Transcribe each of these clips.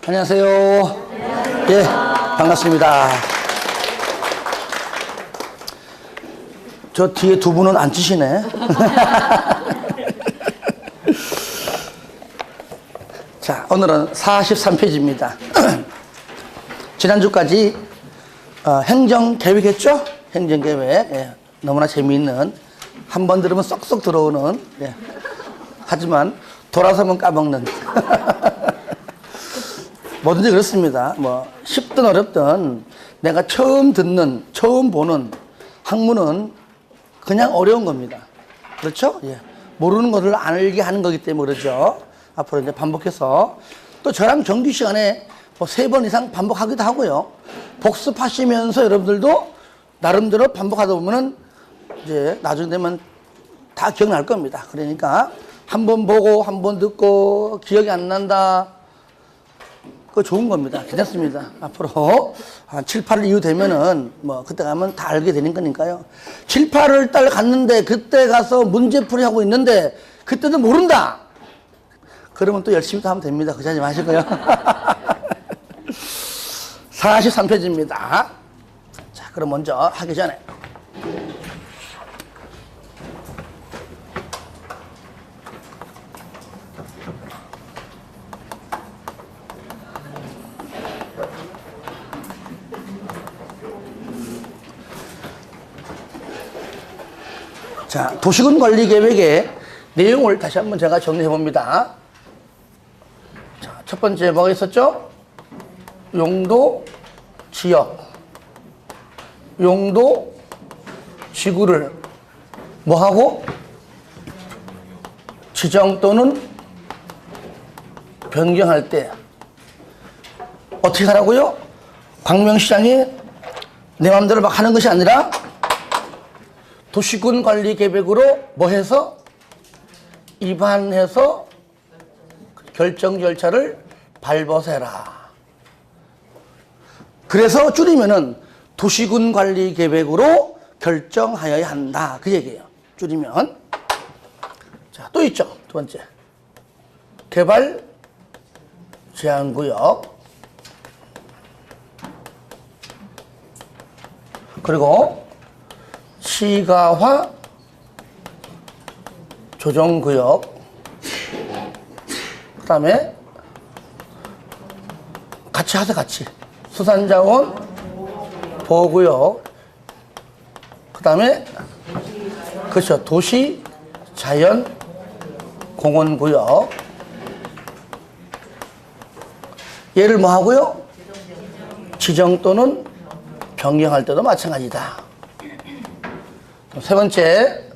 안녕하세요. 예, 반갑습니다. 저 뒤에 두 분은 안 치시네. 자, 오늘은 43페이지입니다. 지난주까지 행정계획 했죠? 행정계획. 예, 너무나 재미있는, 한 번 들으면 쏙쏙 들어오는, 예. 하지만 돌아서면 까먹는. 뭐든지 그렇습니다. 뭐 쉽든 어렵든 내가 처음 듣는, 처음 보는 학문은 그냥 어려운 겁니다. 그렇죠? 예. 모르는 것을 알게 하는 거기 때문에 그러죠. 앞으로 이제 반복해서 또 저랑 정규 시간에 뭐 3번 이상 반복하기도 하고요. 복습하시면서 여러분들도 나름대로 반복하다 보면은 이제 나중에 되면 다 기억날 겁니다. 그러니까 한 번 보고 한 번 듣고 기억이 안 난다. 그거 좋은 겁니다. 괜찮습니다. 앞으로 한 7, 8월 이후 되면은 뭐 그때 가면 다 알게 되는 거니까요. 7, 8월 달 갔는데 그때 가서 문제풀이 하고 있는데 그때도 모른다. 그러면 또 열심히 또 하면 됩니다. 그러지 하지 마시고요. 43페이지입니다. 자, 그럼 먼저 하기 전에 자, 도시군 관리 계획의 내용을 다시 한번 제가 정리해 봅니다. 자, 첫 번째 뭐가 있었죠? 용도, 지역, 용도, 지구를 뭐하고? 지정 또는 변경할 때 어떻게 하라고요? 광명시장이 내 마음대로 막 하는 것이 아니라 도시군 관리 계획으로 뭐 해서? 입안해서 결정 절차를 밟아서 해라. 그래서 줄이면은 도시군 관리 계획으로 결정하여야 한다. 그 얘기예요. 줄이면. 자, 또 있죠. 두 번째. 개발 제한구역. 그리고 시가화 조정구역, 그 다음에 같이 하세요. 같이 수산자원 보호구역, 그 다음에 그렇죠, 도시 자연 공원구역. 얘를 뭐 하고요? 지정 또는 변경할 때도 마찬가지다. 세 번째,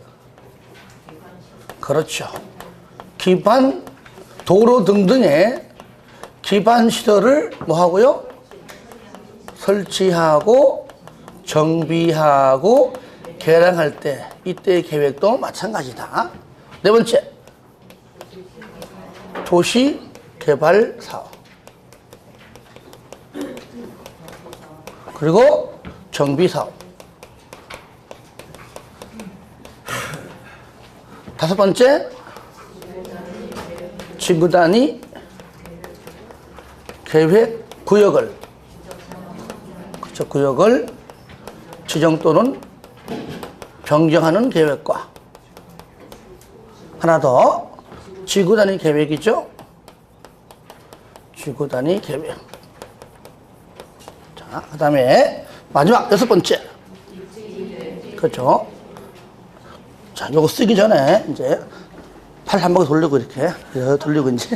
그렇죠, 기반 도로 등등의 기반 시설을 뭐 하고요? 설치하고 정비하고 개량할 때 이때의 계획도 마찬가지다. 네 번째, 도시 개발 사업, 그리고 정비 사업. 다섯 번째, 지구 단위 계획 구역을, 그렇죠, 구역을 지정 또는 변경하는 계획과 하나 더, 지구 단위 계획이죠. 지구 단위 계획. 자, 그 다음에 마지막 여섯 번째, 그렇죠. 자, 요거 쓰기 전에 이제 팔 한 바퀴 돌리고 이렇게 돌리고 이제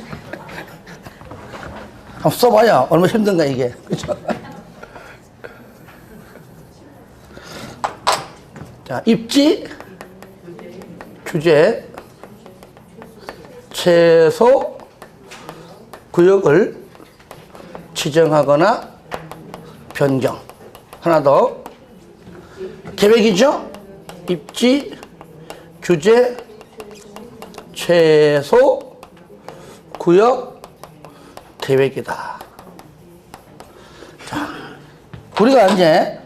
한번 써봐야 얼마나 힘든가 이게. 그죠? 자, 입지 규제 최소 구역을 지정하거나 변경. 하나 더, 계획이죠. 입지 규제 최소 구역 계획이다. 자, 우리가 이제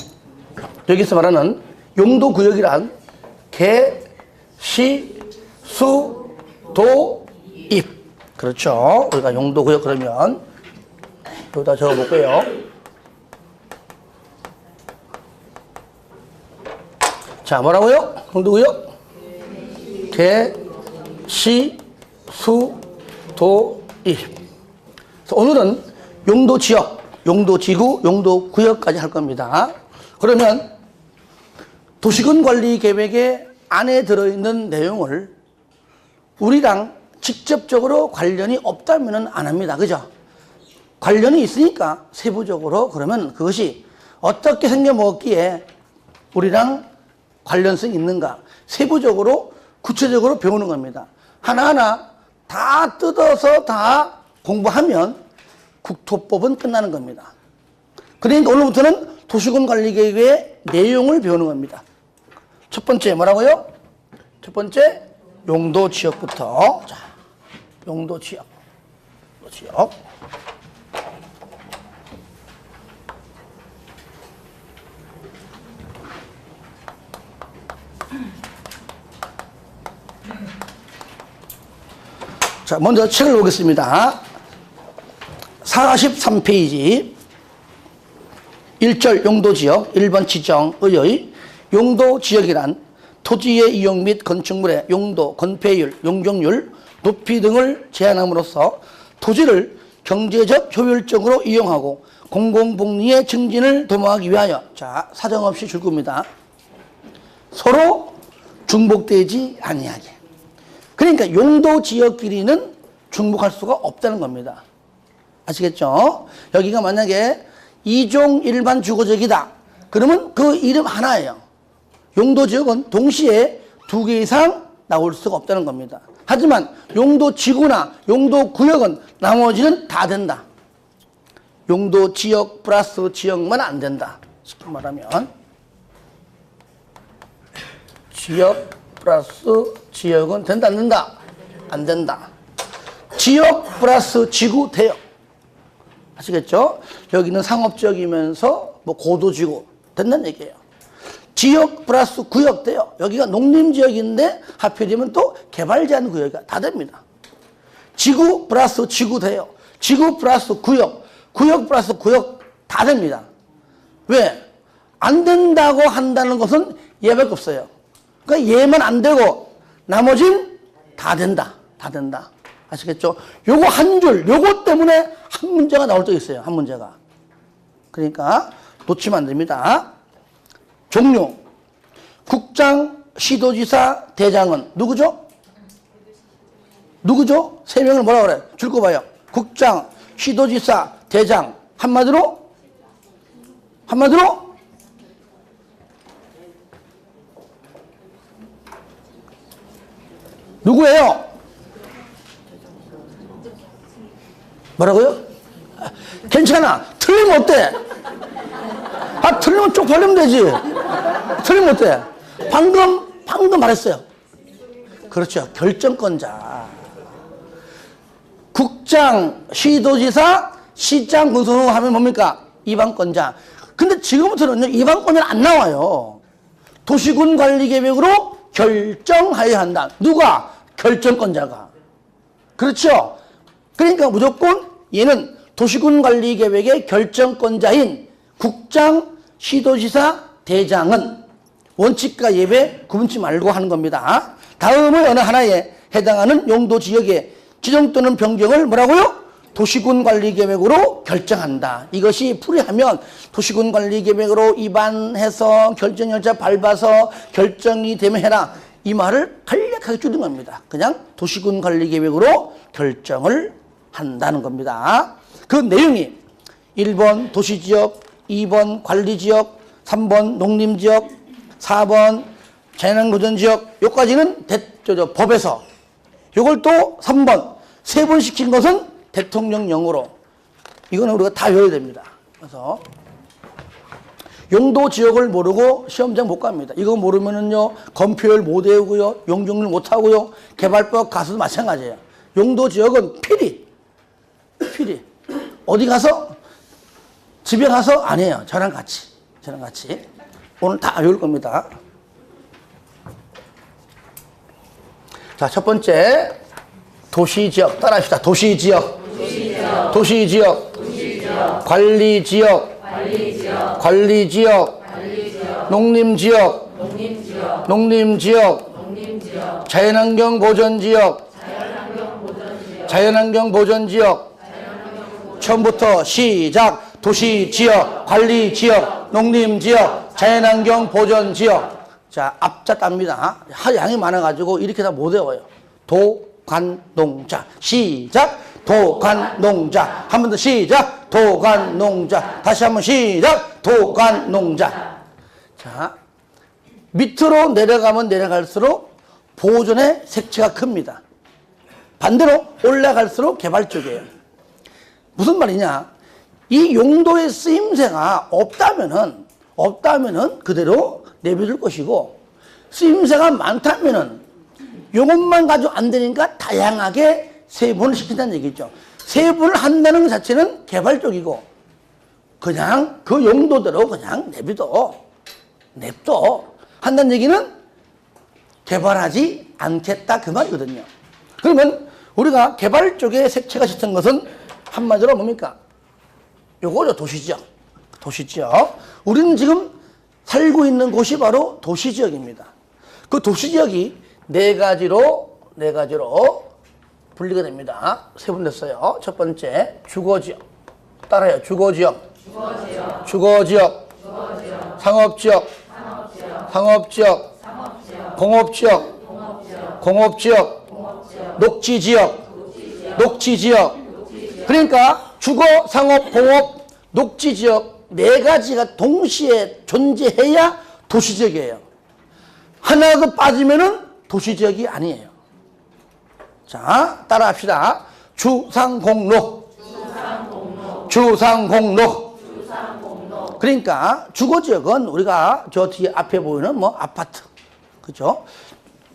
여기서 말하는 용도 구역이란 개, 시, 수, 도, 입. 그렇죠. 우리가 용도 구역 그러면 여기다 적어볼게요. 자, 뭐라고요? 누구요? 개, 시, 수, 도, 이. 오늘은 용도 지역, 용도 지구, 용도 구역까지 할 겁니다. 그러면 도시군 관리 계획의 안에 들어있는 내용을 우리랑 직접적으로 관련이 없다면 안 합니다. 그죠? 관련이 있으니까 세부적으로 그러면 그것이 어떻게 생겨먹었기에 우리랑 관련성이 있는가 세부적으로 구체적으로 배우는 겁니다. 하나하나 다 뜯어서 다 공부하면 국토법은 끝나는 겁니다. 그러니까 오늘부터는 도시군 관리 계획의 내용을 배우는 겁니다. 첫 번째 뭐라고요? 첫 번째 용도 지역부터. 자, 용도 지역. 지역. 자, 먼저 책을 보겠습니다. 43페이지 1절 용도지역 1번 지정의의 용도지역이란 토지의 이용 및 건축물의 용도, 건폐율, 용적률, 높이 등을 제한함으로써 토지를 경제적 효율적으로 이용하고 공공복리의 증진을 도모하기 위하여 자, 사정없이 줄 겁니다. 서로 중복되지 아니하게. 그러니까 용도 지역끼리는 중복할 수가 없다는 겁니다. 아시겠죠? 여기가 만약에 2종 일반 주거지역이다. 그러면 그 이름 하나예요. 용도 지역은 동시에 2개 이상 나올 수가 없다는 겁니다. 하지만 용도 지구나 용도 구역은 나머지는 다 된다. 용도 지역 플러스 지역만 안 된다. 쉽게 말하면 지역 플러스 지역은 된다 안 된다? 안 된다. 지역 플러스 지구 돼요. 아시겠죠? 여기는 상업지역이면서 뭐 고도지구 된다는 얘기예요. 지역 플러스 구역 돼요. 여기가 농림지역인데 하필이면 또 개발제한 구역이 다 됩니다. 지구 플러스 지구 돼요. 지구 플러스 구역, 구역 플러스 구역 다 됩니다. 왜? 안 된다고 한다는 것은 얘밖에 없어요. 그러니까 얘만 안 되고 나머진 다 된다. 다 된다. 아시겠죠? 요거 한 줄, 요거 때문에 한 문제가 나올 때 있어요. 한 문제가. 그러니까 놓치면 안 됩니다. 종류. 국장, 시도지사, 대장은 누구죠? 누구죠? 세 명을 뭐라 그래? 줄 거 봐요. 국장, 시도지사, 대장. 한마디로? 누구예요? 뭐라고요? 괜찮아. 틀리면 어때? 아, 틀리면 쪽팔리면 되지. 틀리면 어때? 방금 말했어요. 그렇죠. 결정권자. 국장, 시도지사, 시장, 군수노 하면 뭡니까? 이방권자. 근데 지금부터는 이방권자는 안 나와요. 도시군 관리 계획으로 결정하여야 한다. 누가? 결정권자가. 그렇죠? 그러니까 무조건 얘는 도시군 관리 계획의 결정권자인 국장, 시도지사, 대장은 원칙과 예외 구분치 말고 하는 겁니다. 다음은 어느 하나에 해당하는 용도 지역의 지정 또는 변경을 뭐라고요? 도시군 관리 계획으로 결정한다. 이것이 풀이하면 도시군 관리 계획으로 입안해서 결정 열차 밟아서 결정이 되면 해라. 이 말을 간략하게 줄인 겁니다. 그냥 도시군 관리 계획으로 결정을 한다는 겁니다. 그 내용이 1번 도시지역, 2번 관리지역, 3번 농림지역, 4번 재난구전지역, 요까지는 법에서, 요걸 또 3번, 3번 시킨 것은 대통령령으로. 이거는 우리가 다 외워야 됩니다. 그래서 용도 지역을 모르고 시험장 못 갑니다. 이거 모르면은요, 건폐율 못 외우고요, 용적률 못 하고요, 개발법 가서도 마찬가지예요. 용도 지역은 필히. 어디 가서? 집에 가서? 아니에요. 저랑 같이. 오늘 다 외울 겁니다. 자, 첫 번째. 도시지역. 따라합시다. 도시지역. 관리지역, 관리지역, 농림지역, 농림지역, 자연환경 보전지역, 자연환경 보전지역. 처음부터 시작. 도시지역, 관리지역, 농림지역, 자연환경 보전지역. 자, 앞자 땁니다. 양이 많아가지고 이렇게 다 못 외워요. 도관농자. 시작. 도관농자. 한 번 더 시작. 도관농자. 다시 한 번 시작. 도관농자. 자, 밑으로 내려가면 내려갈수록 보존의 색채가 큽니다. 반대로 올라갈수록 개발적이에요. 무슨 말이냐? 이 용도의 쓰임새가 없다면은 그대로 내버릴 것이고, 쓰임새가 많다면은 요것만 가지고 안 되니까 다양하게 세분을 시킨다는 얘기죠. 세분을 한다는 것 자체는 개발적이고, 그냥 그 용도대로 그냥 냅둬 한다는 얘기는 개발하지 않겠다 그 말이거든요. 그러면 우리가 개발 쪽에 색채가 짙은 것은 한마디로 뭡니까? 요거죠. 도시지역. 우리는 지금 살고 있는 곳이 바로 도시지역입니다. 그 도시지역이 네 가지로 분리가 됩니다. 세분됐어요. 첫 번째, 주거지역. 따라해요. 주거지역. 상업지역. 공업지역. 녹지지역. 그러니까 주거, 상업, 공업, 녹지지역 네 가지가 동시에 존재해야 도시지역이에요. 하나라도 빠지면은 도시지역이 아니에요. 자, 따라합시다. 주상공로. 그러니까 주거지역은 우리가 저 뒤에 앞에 보이는 뭐 아파트, 그죠?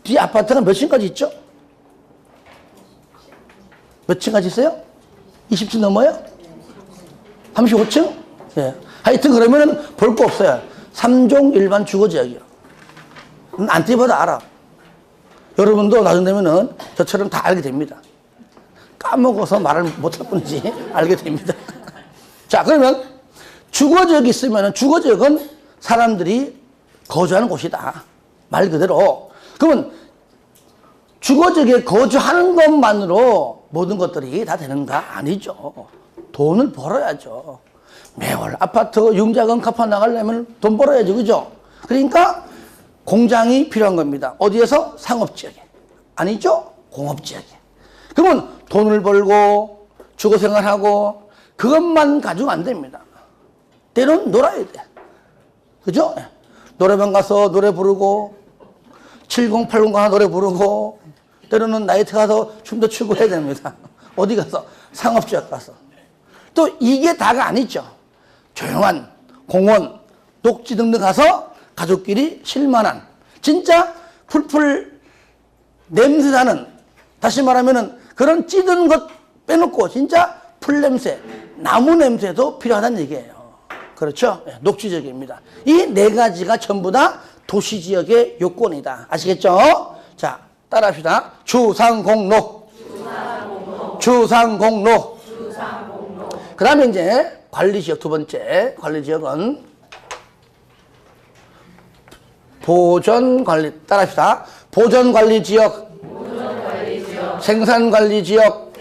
뒤에 아파트가 몇 층까지 있죠? 몇 층까지 있어요? 20층 넘어요? 35층? 예. 하여튼 그러면은 볼 거 없어요. 3종 일반 주거지역이요. 안 뛰어봐도 알아. 여러분도 나중 되면은 저처럼 다 알게 됩니다. 까먹어서 말을 못할 뿐이지 알게 됩니다. 자, 그러면 주거지역이 있으면은 주거지역은 사람들이 거주하는 곳이다. 말 그대로. 그러면 주거지역에 거주하는 것만으로 모든 것들이 다 되는가? 아니죠. 돈을 벌어야죠. 매월 아파트 융자금 갚아 나가려면 돈 벌어야죠. 그죠? 그러니까 공장이 필요한 겁니다. 어디에서? 상업지역에. 아니죠? 공업지역에. 그러면 돈을 벌고 주거생활하고 그것만 가지고 안 됩니다. 때로는 놀아야 돼. 그죠? 노래방 가서 노래 부르고 70, 80 가서 노래 부르고 때로는 나이트 가서 춤도 추고 해야 됩니다. 어디 가서? 상업지역 가서. 또 이게 다가 아니죠. 조용한 공원, 녹지 등등 가서 가족끼리 쉴만한 진짜 풀풀 냄새나는, 다시 말하면은 그런 찌든 것 빼놓고 진짜 풀 냄새, 나무 냄새도 필요하다는 얘기예요. 그렇죠? 녹지지역입니다. 이 네 가지가 전부 다 도시지역의 요건이다. 아시겠죠? 자, 따라합시다. 주상공로. 그 다음에 이제 관리지역 두 번째. 관리지역은 보전관리. 따라합시다. 보전관리지역. 생산관리지역.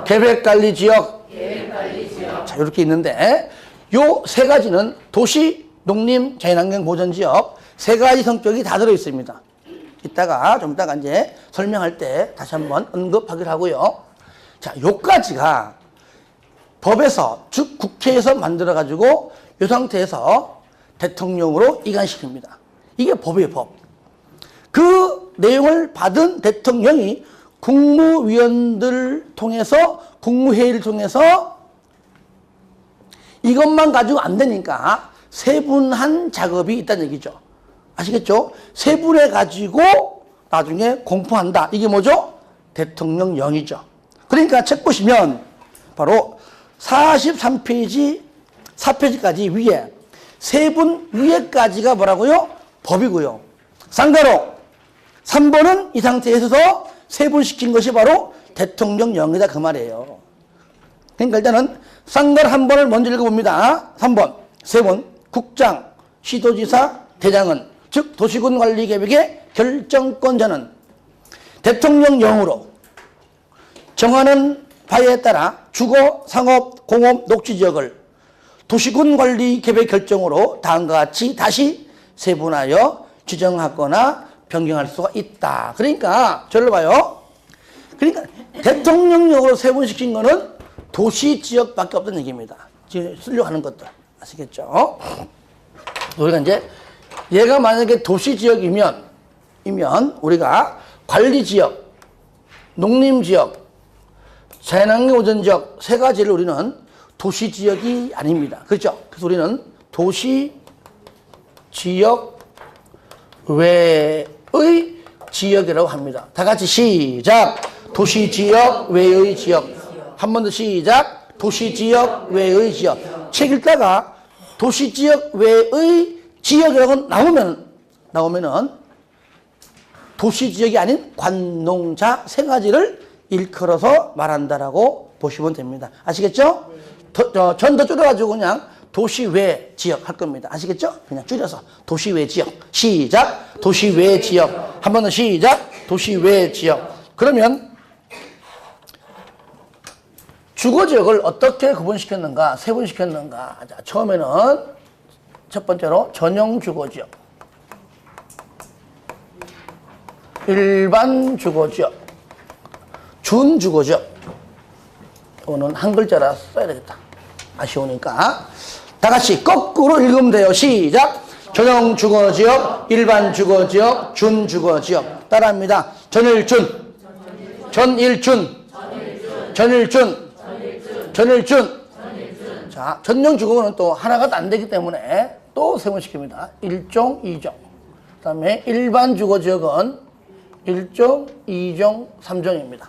계획관리지역. 자, 이렇게 있는데 요 세 가지는 도시, 농림, 자연환경 보전지역 세 가지 성격이 다 들어 있습니다. 좀 이따가 이제 설명할 때 다시 한번 언급하기로 하고요. 자, 요까지가 법에서, 즉 국회에서 만들어가지고 이 상태에서 대통령으로 이관시킵니다. 이게 법이에요, 법. 그 내용을 받은 대통령이 국무위원들을 통해서, 국무회의를 통해서 이것만 가지고 안 되니까 세분한 작업이 있다는 얘기죠. 아시겠죠? 세분해 가지고 나중에 공포한다. 이게 뭐죠? 대통령령이죠. 그러니까 책 보시면 바로 43페이지, 4페이지까지 위에 세분 위에까지가 뭐라고요? 법이고요. 쌍가로 3번은 이 상태에서 세분시킨 것이 바로 대통령령이다 그 말이에요. 그러니까 일단은 쌍걸 한 번을 먼저 읽어봅니다. 3번, 세번 국장, 시도지사, 대장은 즉 도시군 관리 계획의 결정권자는 대통령령으로 정하는 바에 따라 주거, 상업, 공업, 녹지지역을 도시군 관리 계획 결정으로 다음과 같이 다시 세분하여 지정하거나 변경할 수가 있다. 그러니까 저를 봐요. 그러니까 대통령령으로 세분시킨 거는 도시지역밖에 없다는 얘기입니다. 지금 쓰려고 하는 것들 아시겠죠? 우리가 이제 얘가 만약에 도시지역이면 우리가 관리지역, 농림지역, 자연환경보전지역 세 가지를 우리는 도시지역이 아닙니다. 그렇죠? 그래서 우리는 도시지역 외의 지역이라고 합니다. 다 같이 시작. 도시지역 외의 지역. 한 번 더 시작. 도시지역 외의 지역. 책 읽다가 도시지역 외의 지역이라고 나오면은 도시지역이 아닌 관농자 세 가지를 일컬어서 말한다라고 보시면 됩니다. 아시겠죠? 전 더 줄여가지고 그냥 도시외 지역 할 겁니다. 아시겠죠? 그냥 줄여서 도시외 지역. 시작. 도시외 지역. 한 번 더 시작. 도시외 지역. 그러면 주거지역을 어떻게 구분시켰는가, 세분시켰는가. 자, 처음에는 첫 번째로 전용 주거지역, 일반 주거지역, 준주거지역. 이거는 한 글자라 써야 되겠다. 아쉬우니까. 다 같이 거꾸로 읽으면 돼요. 시작. 전용 주거지역, 일반 주거지역, 준주거지역. 따라합니다. 전일준, 전일준, 전일준, 전일준. 자, 전용 주거는 또 하나가 안 되기 때문에 또 세분시킵니다. 1종, 2종. 그 다음에 일반 주거지역은 1종, 2종, 3종입니다.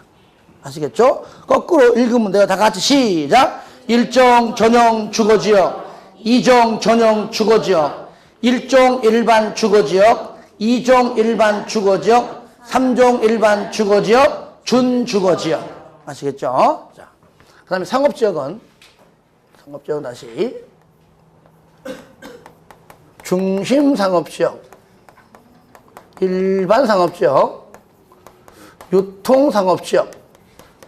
아시겠죠? 거꾸로 읽으면 돼요. 다 같이 시작. 1종 전용 주거지역, 2종 전용 주거지역, 1종 일반 주거지역, 2종 일반 주거지역, 3종 일반 주거지역, 준주거지역. 아시겠죠? 자, 그 다음에 상업지역은 다시 중심상업지역, 일반상업지역, 유통상업지역,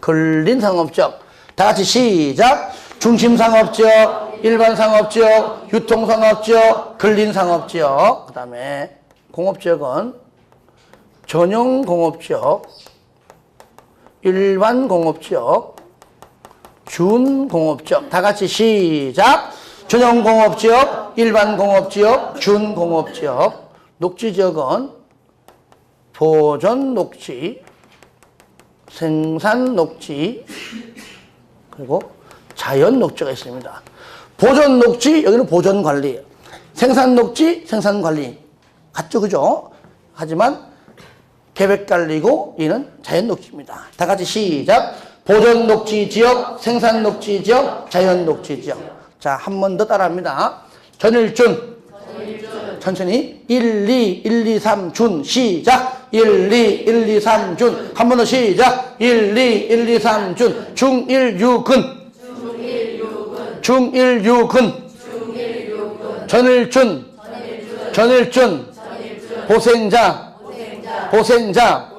근린상업지역. 다 같이 시작. 중심상업지역, 일반상업지역, 유통상업지역, 근린상업지역. 그 다음에 공업지역은 전용공업지역, 일반공업지역, 준공업지역. 다 같이 시작. 전용공업지역, 일반공업지역, 준공업지역. 녹지지역은 보존녹지, 생산녹지, 그리고 자연녹지가 있습니다. 보존녹지, 여기는 보존관리. 생산녹지, 생산관리. 같죠, 그죠? 하지만 계획관리고 이는 자연녹지입니다. 다 같이 시작. 보존녹지 지역, 생산녹지 지역, 자연녹지 지역. 자, 한 번 더 따라합니다. 전일준. 천천히. 1, 2, 3, 준. 시작. 1, 2, 1, 2, 3, 준. 한 번 더 시작. 1, 2, 1, 2, 3, 준. 중1, 유근. 중1, 유근. 전일준. 전일준. 보생자. 보생자.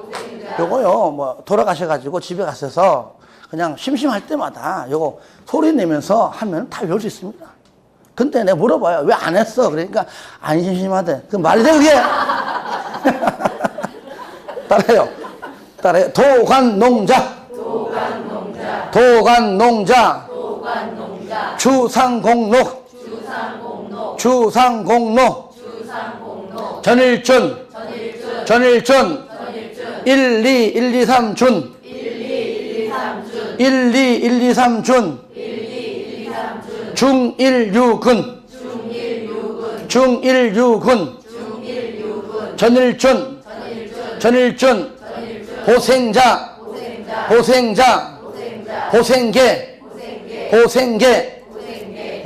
요거요, 뭐, 돌아가셔가지고 집에 가셔서 그냥 심심할 때마다 요거 소리 내면서 하면 다 외울 수 있습니다. 근데 내가 물어봐요. 왜 안 했어? 그러니까 안 심심하대. 그 말이 돼, 그게? 따라해요. 따라해요. 도관농자. 도관농자. 주상공로. 주상공로. 전일준. 전일준. 1, 2, 1, 2, 3, 준. 1, 2, 1, 2, 3, 준. 중1, 유근. 중1, 유근. 전일준. 전일준. 보생자. 보생자. 보생계. 보생계.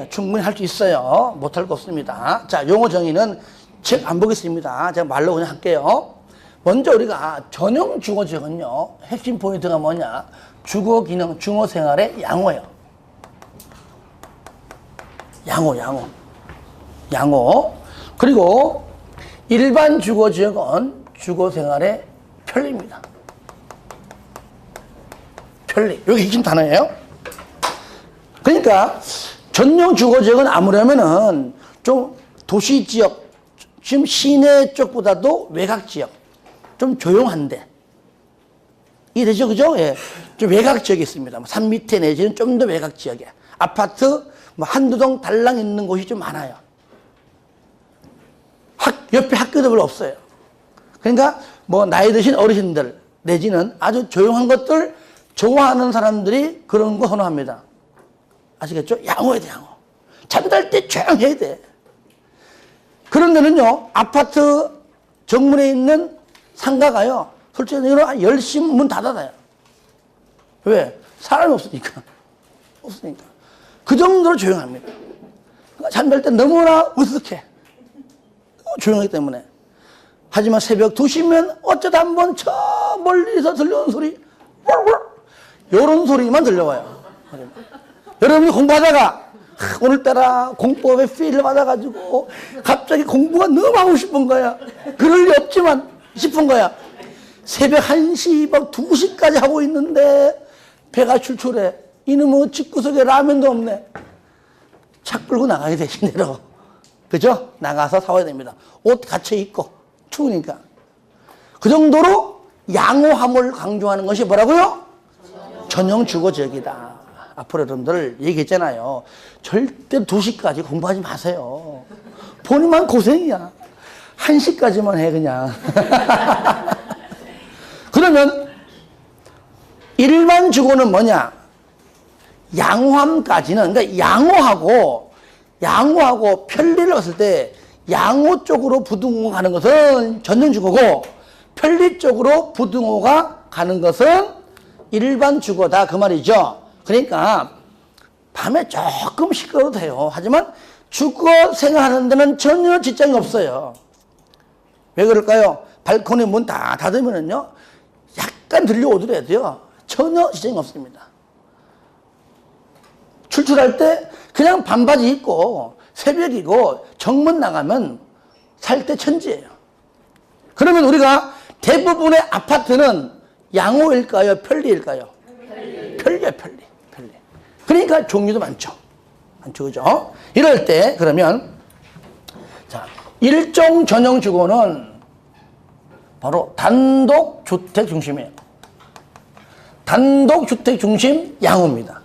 충분히 할 수 있어요. 못할 거 없습니다. 자, 용어 정의는 책 안 보겠습니다. 제가 말로 그냥 할게요. 먼저 우리가 전용 주거지역은요, 핵심 포인트가 뭐냐? 주거 기능, 중어 생활의 양호예요. 양호. 그리고 일반 주거지역은 주거생활의 편리입니다. 편리. 여기 핵심 단어예요. 그러니까 전용 주거지역은 아무려면은 좀 도시지역, 지금 시내 쪽보다도 외곽지역, 좀 조용한데. 이해되죠? 그죠? 예. 좀 외곽지역이 있습니다. 산 밑에 내지는 좀 더 외곽지역에. 아파트 뭐 한두 동 달랑 있는 곳이 좀 많아요. 옆에 학교도 별로 없어요. 그러니까 뭐 나이 드신 어르신들 내지는 아주 조용한 것들 좋아하는 사람들이 그런 거 선호합니다. 아시겠죠? 양호해야 돼, 양호. 잠잘 때 조용해야 돼. 그런 데는요, 아파트 정문에 있는 상가가요, 솔직히 10시 문 닫아놔요. 왜? 사람이 없으니까. 그 정도로 조용합니다. 잠잘 때 너무나 으쓱해. 조용하기 때문에. 하지만 새벽 2시면 어쩌다 한번 저 멀리서 들려오는 소리, 요런 소리만 들려와요. 여러분이 공부하다가 오늘따라 공법에 필을 받아가지고 갑자기 공부가 너무 하고 싶은 거야. 그럴 리 없지만 싶은 거야. 새벽 1시, 막 2시까지 하고 있는데 배가 출출해. 이놈의 집구석에 라면도 없네. 차 끌고 나가게 되시네요. 그죠? 나가서 사와야 됩니다. 옷 갖춰 입고 추우니까. 그 정도로 양호함을 강조하는 것이 뭐라고요? 전용 주거지역이다. 앞으로 여러분들 얘기했잖아요. 절대 2시까지 공부하지 마세요. 본인만 고생이야. 1시까지만 해 그냥. 그러면 일반 주거는 뭐냐? 양호함까지는, 그러니까 양호하고 편리를 봤을 때 양호 쪽으로 부등호가 가는 것은 전용 주거고, 편리 쪽으로 부등호가 가는 것은 일반 주거다 그 말이죠. 그러니까 밤에 조금 시끄러워도 돼요. 하지만 주거 생활하는 데는 전혀 지장이 없어요. 왜 그럴까요? 발코니 문 다 닫으면은요, 약간 들려오더라도요, 전혀 지장이 없습니다. 출출할 때 그냥 반바지 입고 새벽이고 정문 나가면 살 때 천지예요. 그러면 우리가 대부분의 아파트는 양호일까요? 편리일까요? 편리예요, 편리. 그러니까 종류도 많죠. 그죠? 이럴 때, 그러면, 자, 일종 전용 주거는 바로 단독주택 중심이에요. 단독주택 중심 양호입니다.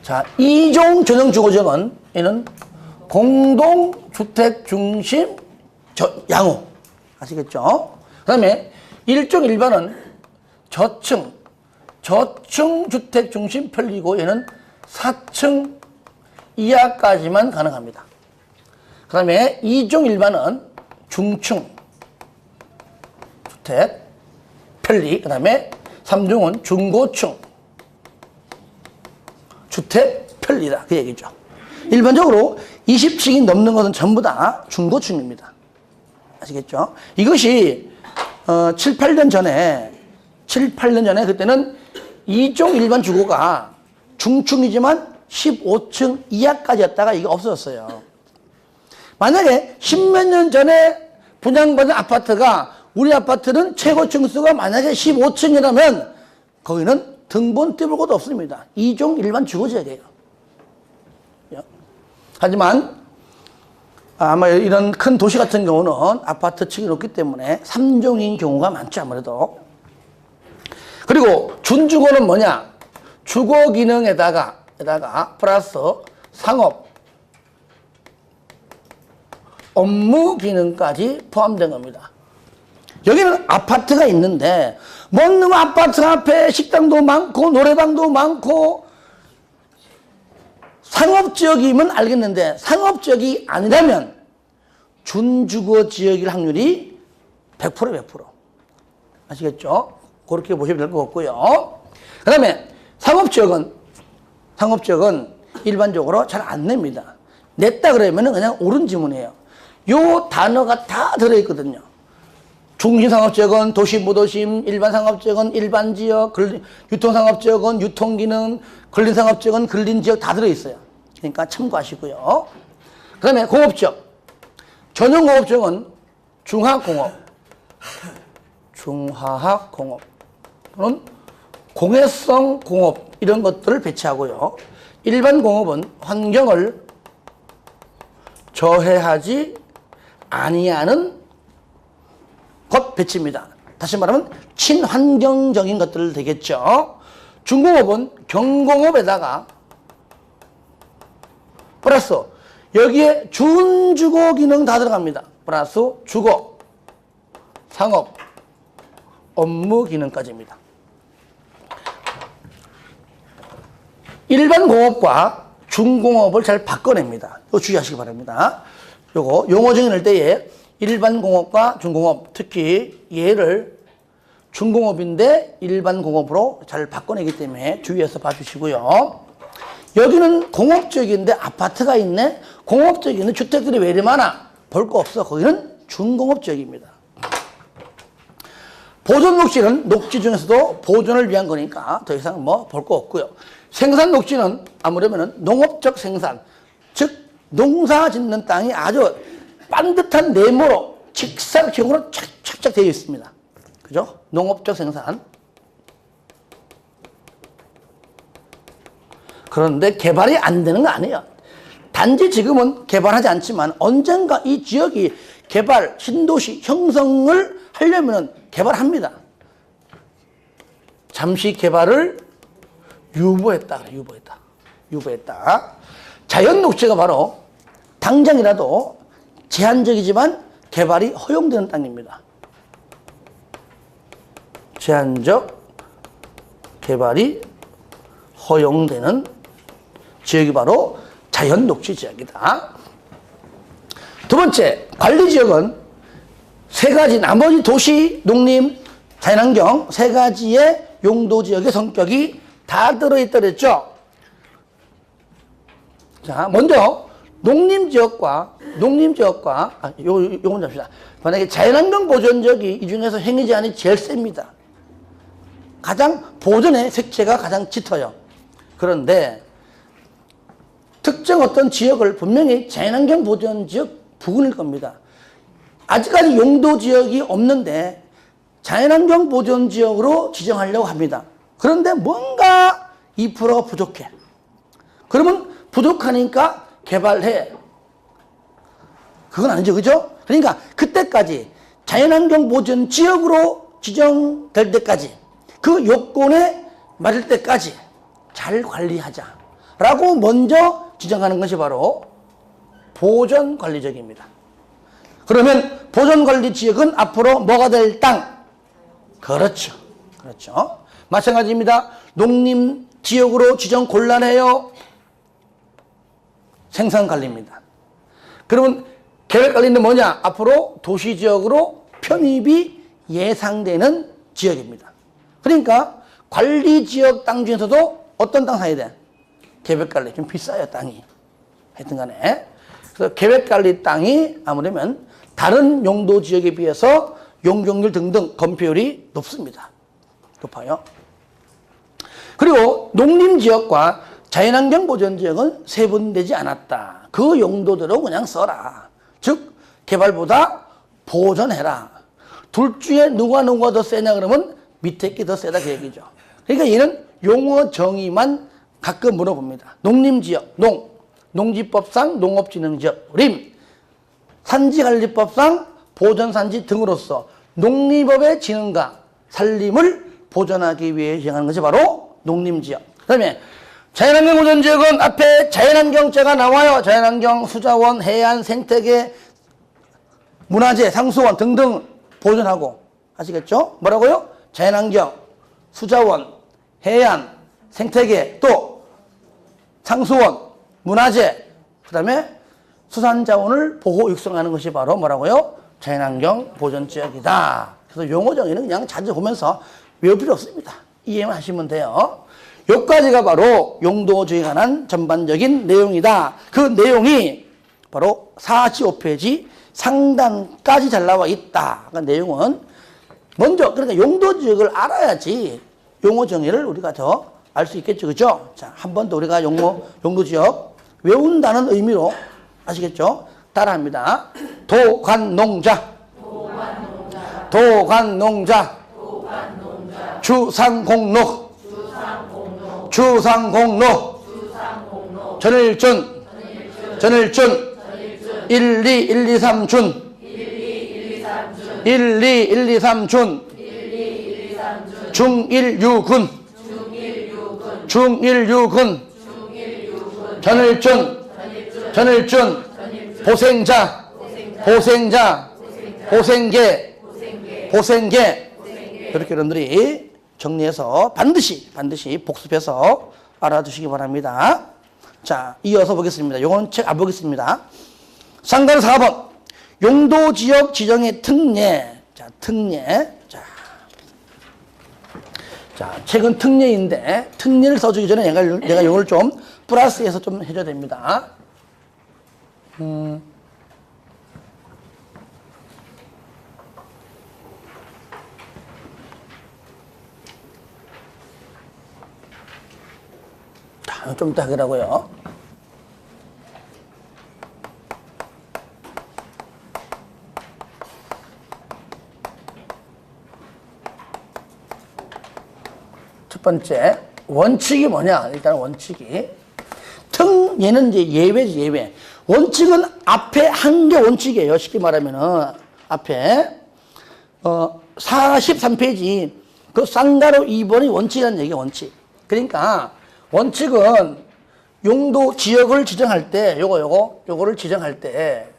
자, 이종 전용 주거지역은 얘는 공동주택 중심 양호. 아시겠죠? 그 다음에 일종 일반은 저층 주택 중심 편리고 얘는 4층 이하까지만 가능합니다. 그 다음에 2종 일반은 중층 주택 편리, 그 다음에 3종은 중고층 주택 편리다 그 얘기죠. 일반적으로 20층이 넘는 것은 전부 다 중고층입니다. 아시겠죠? 이것이 7, 8년 전에 그때는 2종 일반 주거가 중층이지만 15층 이하까지였다가 이게 없어졌어요. 만약에 10몇 년 전에 분양받은 아파트가, 우리 아파트는 최고 층수가 만약에 15층이라면 거기는 등본 떼볼 것도 없습니다. 2종 일반 주거지역이에요. 하지만 아마 이런 큰 도시 같은 경우는 아파트 층이 높기 때문에 3종인 경우가 많죠, 아무래도. 그리고 준주거는 뭐냐? 주거 기능에다가 플러스 상업, 업무 기능까지 포함된 겁니다. 여기는 아파트가 있는데, 뭔 아파트 앞에 식당도 많고, 노래방도 많고, 상업지역이면 알겠는데, 상업지역이 아니라면, 준주거지역일 확률이 100%. 아시겠죠? 그렇게 보시면 될 것 같고요. 그 다음에, 상업지역은 일반적으로 잘 안 냅니다. 냈다 그러면 그냥 옳은 지문이에요. 요 단어가 다 들어있거든요. 중심상업지역은 도시무도심, 일반상업지역은 일반지역, 유통상업지역은 유통기능, 근린상업지역은 근린지역 다 들어있어요. 그러니까 참고하시고요. 그 다음에 공업지역. 전용공업지역은 중화공업, 중화학공업 또는 공해성 공업 이런 것들을 배치하고요. 일반 공업은 환경을 저해하지 아니하는 것 배치입니다. 다시 말하면 친환경적인 것들 되겠죠. 중공업은 경공업에다가 플러스 여기에 준주거 기능 다 들어갑니다. 플러스 주거, 상업, 업무 기능까지입니다. 일반 공업과 중공업을 잘 바꿔냅니다. 이거 주의하시기 바랍니다. 요거 용어 정의할 때에 일반 공업과 중공업, 특히 얘를 중공업인데 일반 공업으로 잘 바꿔내기 때문에 주의해서 봐주시고요. 여기는 공업지역인데 아파트가 있네. 공업지역에 주택들이 왜 이리 많아? 볼 거 없어. 거기는 중공업지역입니다. 보존 녹지는 녹지 중에서도 보존을 위한 거니까 더 이상 뭐 볼 거 없고요. 생산 녹지는 아무래면 농업적 생산, 즉 농사 짓는 땅이 아주 반듯한 네모로 직사각형으로 착착 되어 있습니다. 그죠? 농업적 생산. 그런데 개발이 안 되는 거 아니에요. 단지 지금은 개발하지 않지만 언젠가 이 지역이 개발, 신도시 형성을 하려면 개발합니다. 잠시 개발을 유보했다. 자연 녹지가 바로 당장이라도 제한적이지만 개발이 허용되는 땅입니다. 제한적 개발이 허용되는 지역이 바로 자연 녹지 지역이다. 두 번째, 관리 지역은 세 가지 나머지 도시, 농림, 자연환경 세 가지의 용도 지역의 성격이 다 들어있다 그랬죠. 자, 먼저 농림지역과 요건 잡시다. 만약에 자연환경 보존지역이 이 중에서 행위 제한이 제일 셉니다. 가장 보존의 색채가 가장 짙어요. 그런데 특정 어떤 지역을 분명히 자연환경 보존지역 부근일 겁니다. 아직까지 용도지역이 없는데 자연환경 보존지역으로 지정하려고 합니다. 그런데 뭔가 2%가 부족해. 그러면 부족하니까 개발해. 그건 아니죠. 그죠? 그러니까 그때까지 자연환경 보존지역으로 지정될 때까지 그 요건에 맞을 때까지 잘 관리하자 라고 먼저 지정하는 것이 바로 보존관리지역입니다. 그러면 보존관리지역은 앞으로 뭐가 될 땅? 그렇죠. 마찬가지입니다. 농림지역으로 지정 곤란해요. 생산관리입니다. 그러면 계획관리는 뭐냐? 앞으로 도시지역으로 편입이 예상되는 지역입니다. 그러니까 관리지역 땅 중에서도 어떤 땅 사야 돼? 계획관리. 좀 비싸요, 땅이. 하여튼 간에. 그래서 계획관리 땅이 아무래면 다른 용도지역에 비해서 용적률 등등 건폐율이 높습니다. 높아요. 그리고 농림지역과 자연환경 보존지역은 세분되지 않았다. 그 용도대로 그냥 써라. 즉 개발보다 보존해라. 둘 중에 누가 더 세냐 그러면 밑에 게 더 세다 그 얘기죠. 그러니까 얘는 용어 정의만 가끔 물어봅니다. 농림지역, 농지법상 농업진흥지역, 림, 산지관리법상 보존산지 등으로서 농림법의 진흥과 산림을 보존하기 위해 정하는 것이 바로 농림지역. 그 다음에 자연환경 보존지역은 앞에 자연환경자가 나와요. 자연환경, 수자원, 해안, 생태계, 문화재, 상수원 등등 보존하고. 아시겠죠? 뭐라고요? 자연환경, 수자원, 해안, 생태계, 또 상수원, 문화재, 그 다음에 수산자원을 보호 육성하는 것이 바로 뭐라고요? 자연환경 보존지역이다. 그래서 용어 정의는 그냥 자주 보면서 외울 필요 없습니다. 이해만 하시면 돼요. 여기까지가 바로 용도지역에 관한 전반적인 내용이다. 그 내용이 바로 45페이지 상단까지 잘 나와 있다. 그 내용은 먼저 그러니까 용도지역을 알아야지 용어 정의를 우리가 더 알 수 있겠죠. 그죠? 자, 한 번 더 우리가 용도지역 외운다는 의미로 아시겠죠? 따라합니다. 도관농자. 도관농자. 주상공로. 주상공로. 전일준. 전일준. 12123준. 12123준. 중일유군. 중일유군. 전일준. 전일준. 보생자. 보생자. 보생계. 보생계. 이렇게 여러분들이 정리해서 반드시 복습해서 알아두시기 바랍니다. 자, 이어서 보겠습니다. 요거는 책 안 보겠습니다. 상단 4번. 용도 지역 지정의 특례. 자, 특례. 자, 책은 특례인데, 특례를 써주기 전에 내가 이걸 좀 플러스해서 좀 해줘야 됩니다. 자, 좀 이따 하더라고요. 첫 번째, 원칙이 뭐냐? 일단 원칙이. 얘는 이제 예외지, 예외. 원칙은 앞에 한 게 원칙이에요. 쉽게 말하면은, 앞에, 43페이지, 그 쌍가로 2번이 원칙이라는 얘기야, 원칙. 그러니까, 원칙은 용도 지역을 지정할 때, 요거를 지정할 때,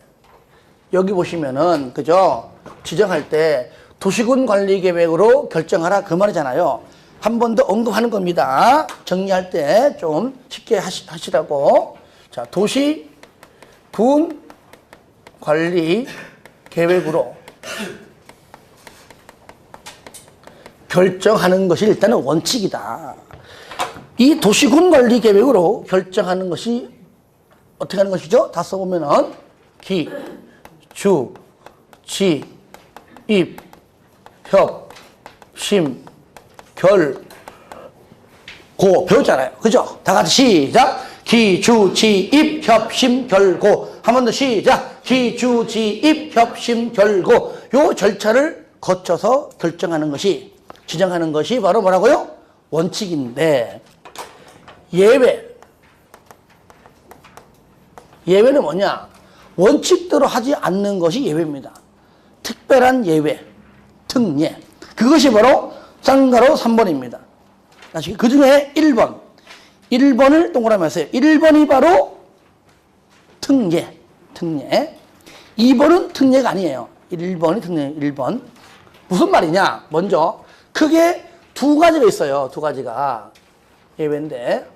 여기 보시면은, 그죠? 지정할 때, 도시군 관리 계획으로 결정하라. 그 말이잖아요. 한 번 더 언급하는 겁니다. 정리할 때 좀 쉽게 하시라고. 자, 도시군 관리 계획으로 결정하는 것이 일단은 원칙이다. 이 도시군 관리 계획으로 결정하는 것이 어떻게 하는 것이죠? 다 써보면은 기, 주, 지, 입, 협, 심, 결, 고 배웠잖아요. 그죠? 다 같이 시작. 기, 주, 지, 입, 협, 심, 결, 고. 한 번 더 시작. 기, 주, 지, 입, 협, 심, 결, 고. 요 절차를 거쳐서 결정하는 것이, 지정하는 것이 바로 뭐라고요? 원칙인데, 예외는 뭐냐? 원칙대로 하지 않는 것이 예외입니다. 특별한 예외, 특례. 그것이 바로 쌍가로 3번입니다. 그 중에 1번. 1번을 동그라미 하세요. 1번이 바로 특례. 2번은 특례가 아니에요. 1번이 특례, 1번. 무슨 말이냐? 먼저, 크게 두 가지가 있어요. 두 가지가. 예외인데.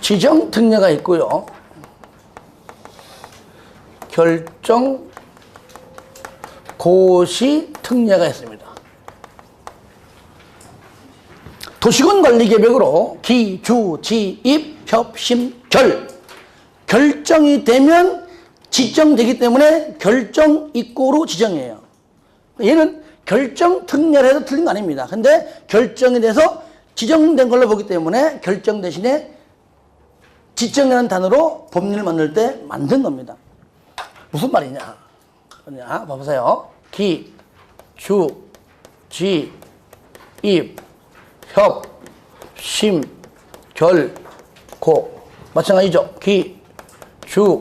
지정 특례가 있고요. 결정 고시 특례가 있습니다. 도시군 관리 계획으로 기, 주, 지, 입, 협, 심, 결. 결정이 되면 지정되기 때문에 결정 입고로 지정이에요. 얘는 결정 특례를 해도 틀린 거 아닙니다. 근데 결정이 돼서 지정된 걸로 보기 때문에 결정 대신에 지정이라는 단어로 법률을 만들 때 만든 겁니다. 무슨 말이냐? 봐보세요. 기, 주, 지, 입, 협, 심, 결, 고. 마찬가지죠. 기, 주,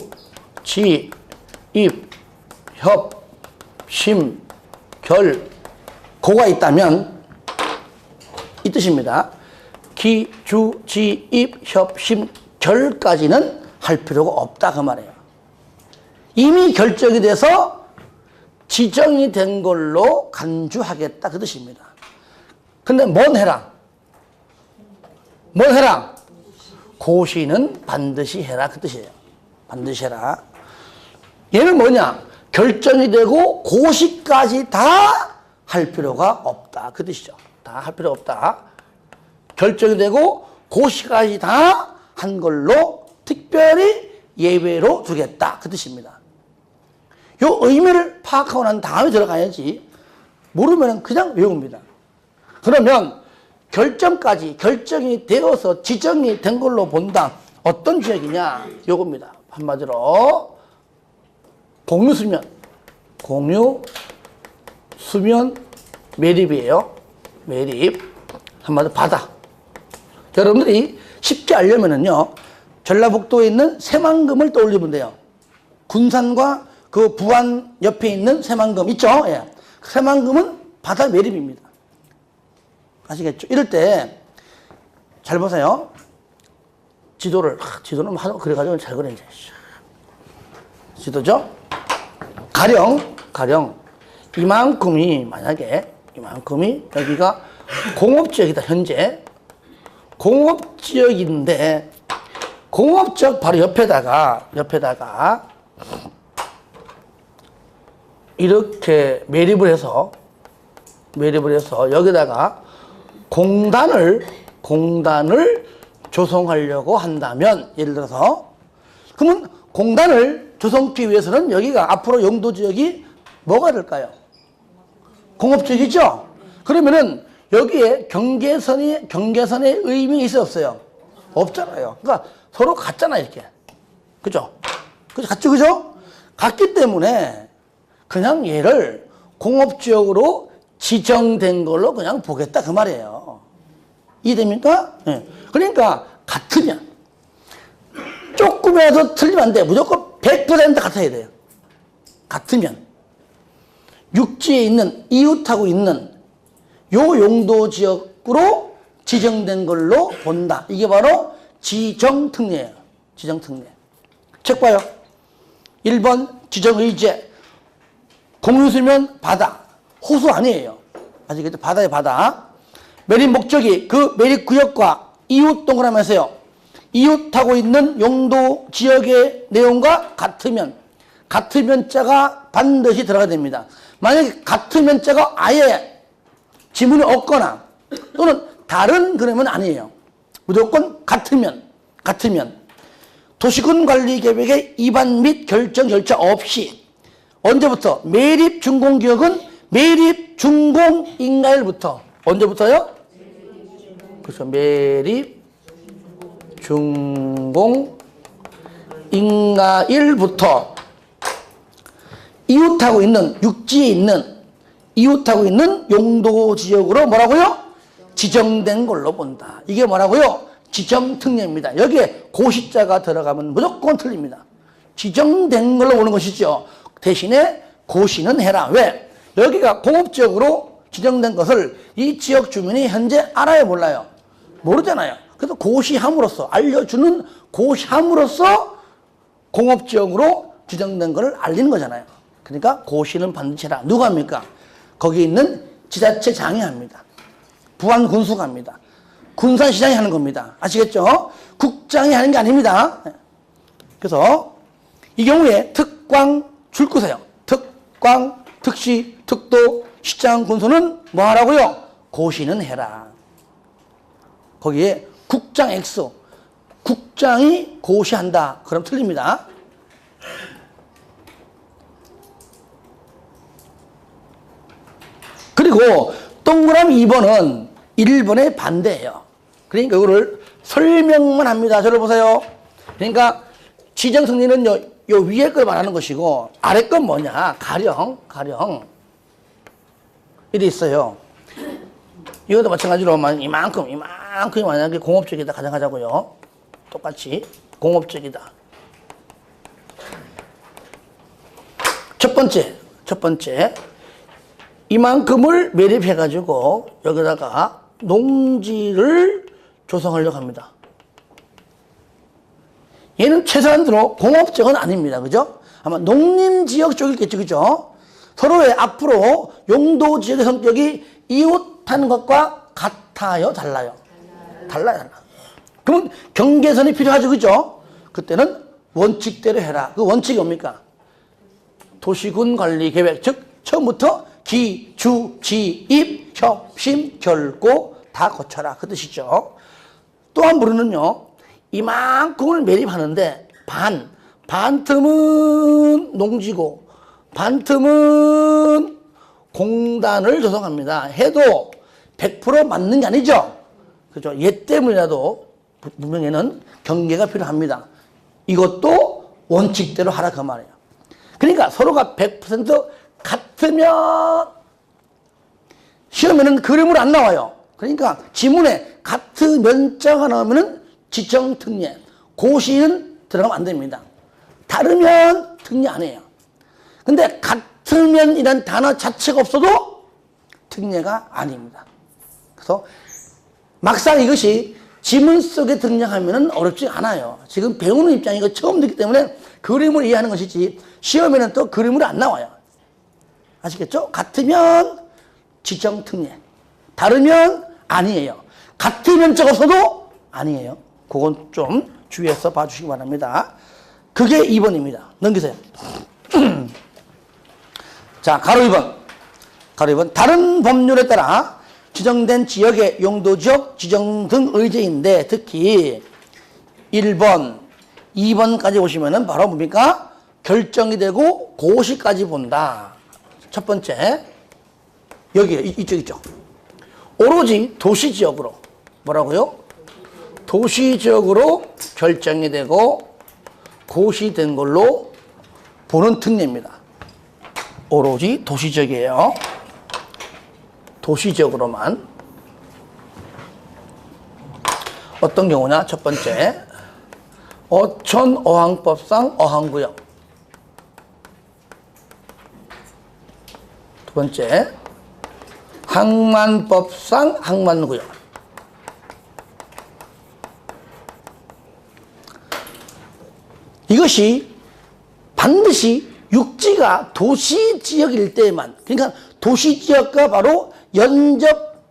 지, 입, 협, 심, 결, 고가 있다면 이 뜻입니다. 기, 주, 지, 입, 협, 심, 결까지는 할 필요가 없다 그 말이에요. 이미 결정이 돼서 지정이 된 걸로 간주하겠다 그 뜻입니다. 근데 뭔 해라? 고시는 반드시 해라 그 뜻이에요. 반드시 해라. 얘는 뭐냐? 결정이 되고 고시까지 다 할 필요가 없다 그 뜻이죠. 다 할 필요 없다. 결정이 되고 고시까지 다 한 걸로 특별히 예외로 두겠다 그 뜻입니다. 요 의미를 파악하고 난 다음에 들어가야지 모르면 그냥 외웁니다. 그러면 결정까지 결정이 되어서 지정이 된 걸로 본다. 어떤 지역이냐? 요겁니다. 한마디로 공유수면, 공유수면 매립이에요. 매립. 한마디로 바다. 여러분들이 쉽게 알려면은요, 전라북도에 있는 새만금을 떠올리면 돼요. 군산과 그 부안 옆에 있는 새만금 있죠? 예. 새만금은 바다 매립입니다. 아시겠죠? 이럴 때 잘 보세요. 지도는 하도 그래가지고 잘 그리는지. 지도죠? 가령 이만큼이 여기가 공업지역이다. 현재 공업지역인데 공업지역 바로 옆에다가 이렇게 매립을 해서 여기다가 공단을 조성하려고 한다면, 예를 들어서, 그러면 공단을 조성하기 위해서는 여기가 앞으로 용도 지역이 뭐가 될까요? 공업지역이죠? 그러면은 여기에 경계선의 의미 있어 없어요? 없잖아요. 그러니까 서로 같잖아, 이렇게. 그죠? 그죠? 같기 때문에 그냥 얘를 공업지역으로 지정된 걸로 그냥 보겠다, 그 말이에요. 이해됩니까? 네. 그러니까 같으면, 조금이라도 틀리면 안 돼. 무조건 100% 같아야 돼요. 같으면 육지에 있는, 이웃하고 있는 요 용도 지역으로 지정된 걸로 본다. 이게 바로 지정특례예요. 지정특례. 책 봐요. 1번 지정의제. 공유수면 바다. 호수 아니에요. 아시겠죠? 바다에 바다. 매립 목적이 그 매립 구역과 이웃 동그라미에서요. 이웃하고 있는 용도 지역의 내용과 같으면 자가 반드시 들어가야 됩니다. 만약에 같으면 자가 아예 지문이 없거나 또는 다른 그러면 아니에요. 무조건 같으면 도시군관리계획의 위반 및 결정 절차 없이 언제부터? 매립 준공기역은 매립 준공인가일부터. 언제부터요? 그렇죠. 매립 준공인가일부터 이웃하고 있는, 육지에 있는 이웃하고 있는 용도 지역으로 뭐라고요? 지정된 걸로 본다. 이게 뭐라고요? 지정특례입니다. 여기에 고시자가 들어가면 무조건 틀립니다. 지정된 걸로 보는 것이죠. 대신에 고시는 해라. 왜? 여기가 공업지역으로 지정된 것을 이 지역 주민이 현재 알아요, 몰라요? 모르잖아요. 그래서 고시함으로써, 알려주는 고시함으로써 공업지역으로 지정된 것을 알리는 거잖아요. 그러니까 고시는 반드시 해라. 누가 합니까? 거기 있는 지자체장이 합니다. 부안군수가 합니다. 군산시장이 하는 겁니다. 아시겠죠? 국장이 하는 게 아닙니다. 그래서 이 경우에 특광 줄 거세요. 특광, 특시, 특도, 시장, 군수는 뭐 하라고요? 고시는 해라. 거기에 국장 X, 국장이 고시한다. 그럼 틀립니다. 그리고 동그라미 2번은 1번의 반대예요. 그러니까 이거를 설명만 합니다. 저를 보세요. 그러니까 지정특례는 요 위에 걸 말하는 것이고 아래 건 뭐냐? 가령 이래 있어요. 이것도 마찬가지로 이만큼이 만약에 공업적이다 가정하자고요. 똑같이 공업적이다. 첫 번째 이만큼을 매립해가지고 여기다가 농지를 조성하려고 합니다. 얘는 최소한으로 공업지역은 아닙니다. 그죠? 아마 농림지역 쪽이겠죠. 그죠? 서로의 앞으로 용도지역의 성격이 이웃하는 것과 같아요? 달라요? 달라요. 그럼 경계선이 필요하죠. 그죠? 그때는 원칙대로 해라. 그 원칙이 뭡니까? 도시군관리계획. 즉 처음부터 기, 주, 지, 입, 협심, 결고 다 거쳐라. 그 뜻이죠. 또 한 부분은요. 이만큼을 매립하는데 반 틈은 농지고 반 틈은 공단을 조성합니다. 해도 100% 맞는 게 아니죠. 그죠? 얘 때문이라도 분명히는 경계가 필요합니다. 이것도 원칙대로 하라 그 말이에요. 그러니까 서로가 100% 같으면 시험에는 그림으로 안 나와요. 그러니까 지문에 같으면자가 나오면은 지정특례, 고시는 들어가면 안 됩니다. 다르면 특례 안 해요. 근데 같으면이란 단어 자체가 없어도 특례가 아닙니다. 그래서 막상 이것이 지문 속에 등장하면 어렵지 않아요. 지금 배우는 입장이고 처음 듣기 때문에 그림을 이해하는 것이지 시험에는 또 그림으로 안 나와요. 아시겠죠? 같으면 지정특례, 다르면 아니에요. 같으면 적어서도 아니에요. 그건 좀 주의해서 봐주시기 바랍니다. 그게 2번입니다. 넘기세요. 자, 가로 2번. 가로 2번. 다른 법률에 따라 지정된 지역의 용도지역 지정 등 의제인데 특히 1번, 2번까지 보시면은 바로 뭡니까? 결정이 되고 고시까지 본다. 첫 번째. 여기에 이쪽 있죠. 오로지 도시지역으로 뭐라고요? 도시지역으로 결정이 되고 고시된 걸로 보는 특례입니다. 오로지 도시지역이에요. 도시지역으로만. 어떤 경우냐? 첫 번째, 어촌어항법상 어항구역. 두 번째, 항만법상 항만구역. 이것이 반드시 육지가 도시지역일 때만, 그러니까 도시지역과 바로 연접,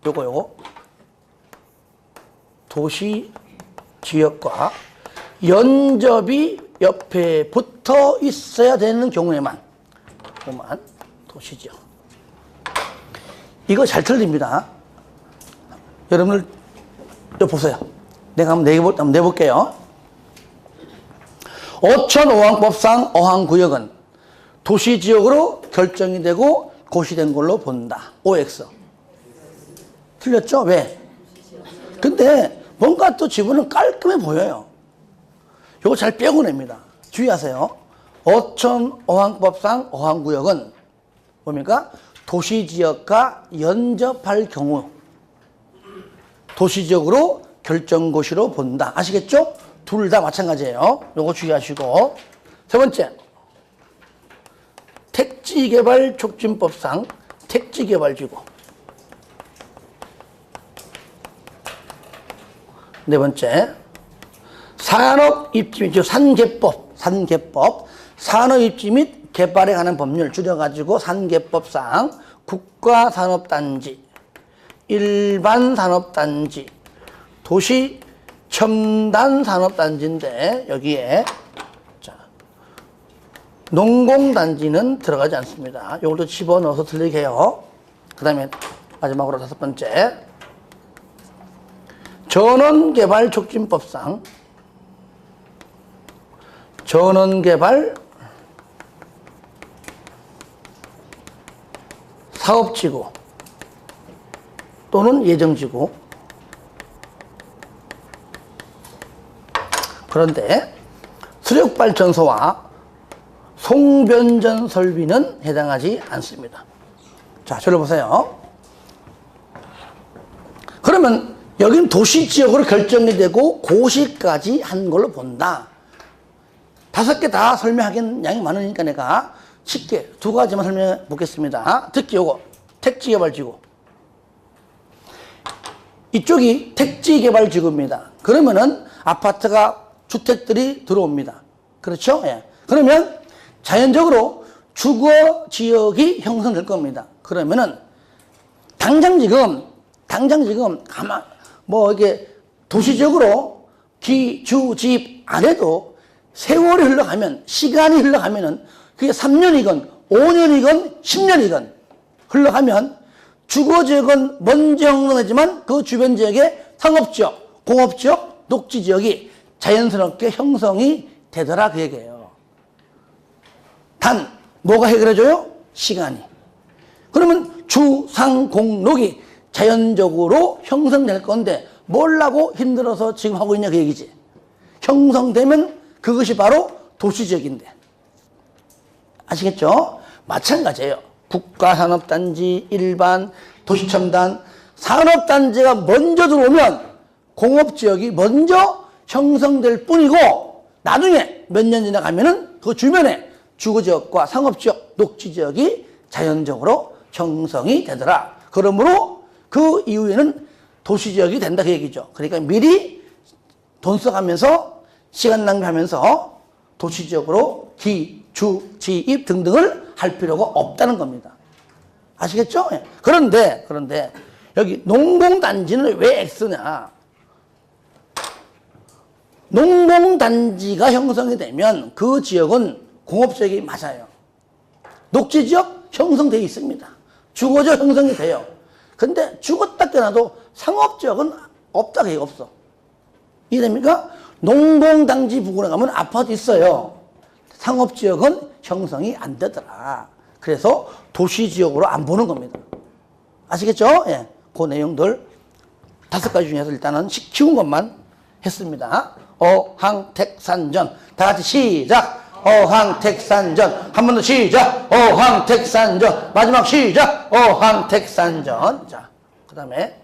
요거 도시지역과 연접이 옆에 붙어 있어야 되는 경우에만, 그만 도시지역. 이거 잘 틀립니다. 여러분들 보세요. 내가 한번 내볼게요. 어촌어항법상 어항구역은 도시지역으로 결정이 되고 고시된 걸로 본다. OX. 틀렸죠? 왜? 근데 뭔가 또 지문은 깔끔해 보여요. 이거 잘 빼고냅니다. 주의하세요. 어촌어항법상 어항구역은 뭡니까? 도시지역과 연접할 경우 도시지역으로 결정고시로 본다. 아시겠죠? 둘 다 마찬가지예요. 요거 주의하시고. 세 번째, 택지개발촉진법상 택지개발지구. 네 번째, 산업입지 및 산개법, 산업입지 및 개발에 관한 법률 줄여가지고 산개법상 국가산업단지, 일반산업단지, 도시 첨단산업단지인데 여기에 자, 농공단지는 들어가지 않습니다. 이것도 집어넣어서 들리게 해요. 그 다음에 마지막으로 다섯 번째, 전원개발촉진법상 전원개발 사업지구 또는 예정지구. 그런데 수력발전소와 송변전 설비는 해당하지 않습니다. 자, 저를 보세요. 그러면 여기는 도시지역으로 결정이 되고 고시까지 한 걸로 본다. 5개 다 설명하기는 양이 많으니까 내가 쉽게 2가지만 설명해 보겠습니다. 특히 요거 택지개발지구. 이쪽이 택지개발지구입니다. 그러면은 아파트가 주택들이 들어옵니다. 그렇죠? 예. 그러면 자연적으로 주거지역이 형성될 겁니다. 그러면은 당장 지금 이게 도시적으로 주, 집 안 해도 세월이 흘러가면, 시간이 흘러가면은 그게 3년이건 5년이건 10년이건 흘러가면 주거지역은 먼저 형성되지만 그 주변 지역의 상업지역, 공업지역, 녹지지역이 자연스럽게 형성이 되더라 그 얘기예요. 단 뭐가 해결해줘요? 시간이. 그러면 주, 상, 공, 녹이 자연적으로 형성될 건데 뭘라고 힘들어서 지금 하고 있냐 그 얘기지. 형성되면 그것이 바로 도시지역인데. 아시겠죠? 마찬가지예요. 국가산업단지, 일반, 도시첨단, 산업단지가 먼저 들어오면 공업지역이 먼저 형성될 뿐이고 나중에 몇 년 지나가면은 그 주변에 주거지역과 상업지역, 녹지지역이 자연적으로 형성이 되더라. 그러므로 그 이후에는 도시지역이 된다 그 얘기죠. 그러니까 미리 돈 써가면서 시간 낭비하면서 도시지역으로 기, 주, 지입 등등을 할 필요가 없다는 겁니다. 아시겠죠? 그런데 여기 농공단지는 왜 X냐? 농공단지가 형성이 되면 그 지역은 공업지역이 맞아요. 녹지지역 형성되어 있습니다. 주거지역 형성이 돼요. 근데 죽었다 깨어나도 상업지역은 없다 그게 없어. 이해됩니까? 농공단지 부근에 가면 아파트 있어요. 상업지역은 형성이 안 되더라. 그래서 도시지역으로 안 보는 겁니다. 아시겠죠? 예. 그 내용들 5가지 중에서 일단은 쉬운 것만 했습니다. 어항택산전. 다 같이 시작. 어항택산전. 한 번 더 시작. 어항택산전. 마지막 시작. 어항택산전. 자, 그 다음에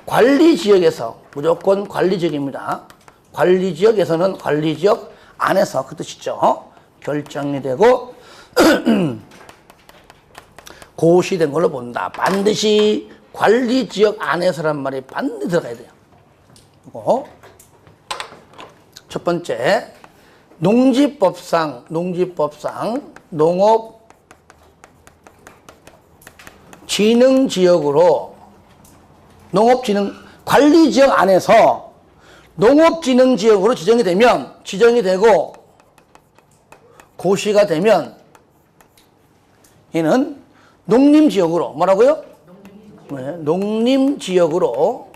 관리지역에서 무조건 관리지역입니다. 관리지역에서는 관리지역 안에서 그 뜻이죠. 결정이 되고 고시된 걸로 본다. 반드시 관리지역 안에서란 말이 반드시 들어가야 돼요. 그리고 첫 번째 농지법상 농업진흥지역으로 관리지역 안에서 농업진흥지역으로 지정이 되고 고시가 되면 얘는 농림지역으로 뭐라고요? 농림지역으로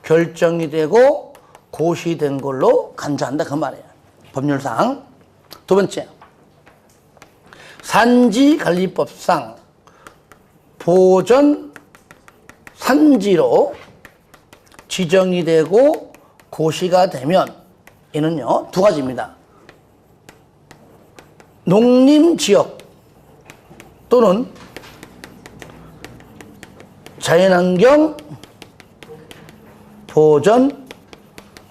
결정이 되고 고시된 걸로 간주한다 그 말이에요. 법률상. 두 번째, 산지관리법상 보전 산지로 지정이 되고 고시가 되면 얘는요 2가지입니다. 농림지역 또는 자연환경 보전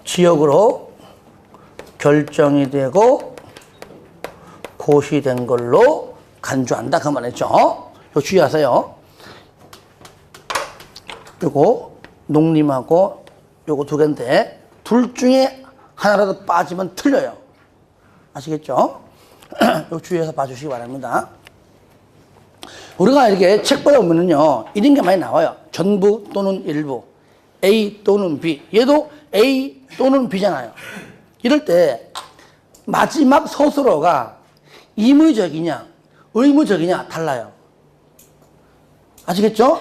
지역으로 결정이 되고 고시된 걸로 간주한다 그 말이죠. 이거 주의하세요. 요거 농림하고 요거 2개인데 둘 중에 하나라도 빠지면 틀려요. 아시겠죠? 요 주의해서 봐주시기 바랍니다. 우리가 이렇게 책 보다 보면은요 이런 게 많이 나와요. 전부 또는 일부, A 또는 B. 얘도 A 또는 B잖아요. 이럴 때 마지막 서술어가 임의적이냐 의무적이냐 달라요. 아시겠죠?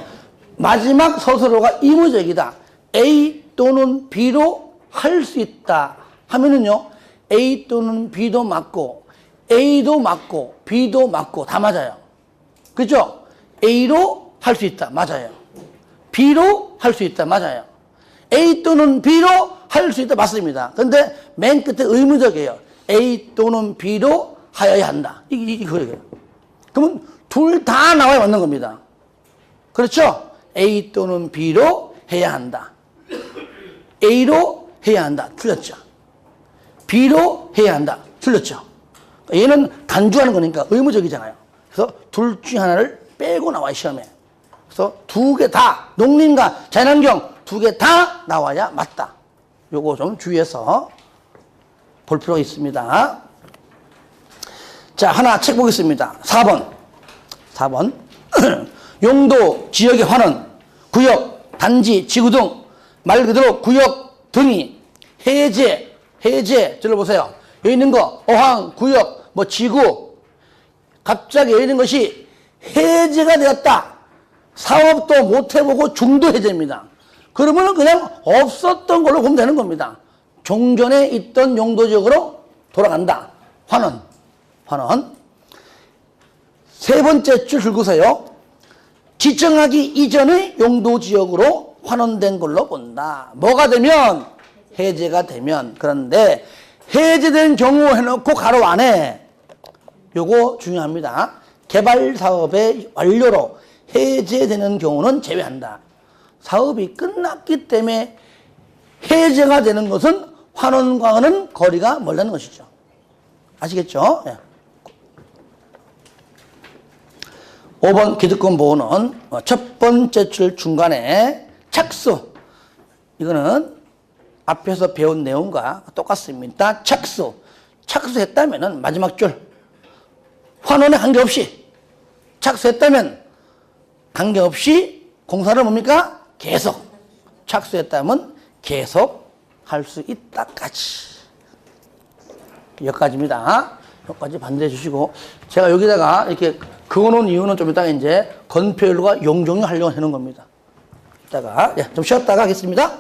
마지막 서술어가 임의적이다. A 또는 B로 할 수 있다 하면은요 A 또는 B도 맞고 A도 맞고 B도 맞고 다 맞아요. 그죠? A로 할 수 있다 맞아요. B로 할 수 있다 맞아요. A 또는 B로 할 수 있다 맞습니다. 근데 맨 끝에 의무적이에요. A 또는 B로 하여야 한다. 이게 그거예요. 그러면 둘 다 나와야 맞는 겁니다. 그렇죠? A 또는 B로 해야 한다. A로 해야 한다. 틀렸죠? B로 해야 한다. 틀렸죠? 얘는 간주하는 거니까 의무적이잖아요. 그래서 둘 중 하나를 빼고 나와요, 시험에. 그래서 2개 다, 농림과 자연환경 2개 다 나와야 맞다. 요거 좀 주의해서 볼 필요가 있습니다. 자, 하나 책 보겠습니다. 4번. 용도, 지역의 환원, 구역, 단지, 지구 등 말 그대로 구역 등이 해제, 들어보세요. 여기 있는 거, 어항, 구역, 뭐 지구, 갑자기 여기 있는 것이 해제가 되었다. 사업도 못 해보고 중도 해제입니다. 그러면 그냥 없었던 걸로 보면 되는 겁니다. 종전에 있던 용도지역으로 돌아간다. 환원. 세 번째 줄 긁으세요. 지정하기 이전의 용도지역으로 환원된 걸로 본다. 뭐가 되면? 해제가 되면. 그런데 해제된 경우 해놓고 가로 안에 요거 중요합니다. 개발 사업의 완료로 해제되는 경우는 제외한다. 사업이 끝났기 때문에 해제가 되는 것은 환원과는 거리가 멀다는 것이죠. 아시겠죠? 예. 5번 기득권 보호는 첫 번째 줄 중간에 착수. 이거는 앞에서 배운 내용과 똑같습니다. 착수. 착수했다면 마지막 줄. 환원에 관계없이. 착수했다면 관계없이 공사를 뭡니까? 계속. 착수했다면 계속 할 수 있다까지. 여기까지입니다. 여기까지 반대해 주시고, 제가 여기다가 이렇게 그어놓은 이유는 좀 이따가 이제 건폐율과 용적률 하려고 하는 겁니다. 이따가 좀 쉬었다가 하겠습니다.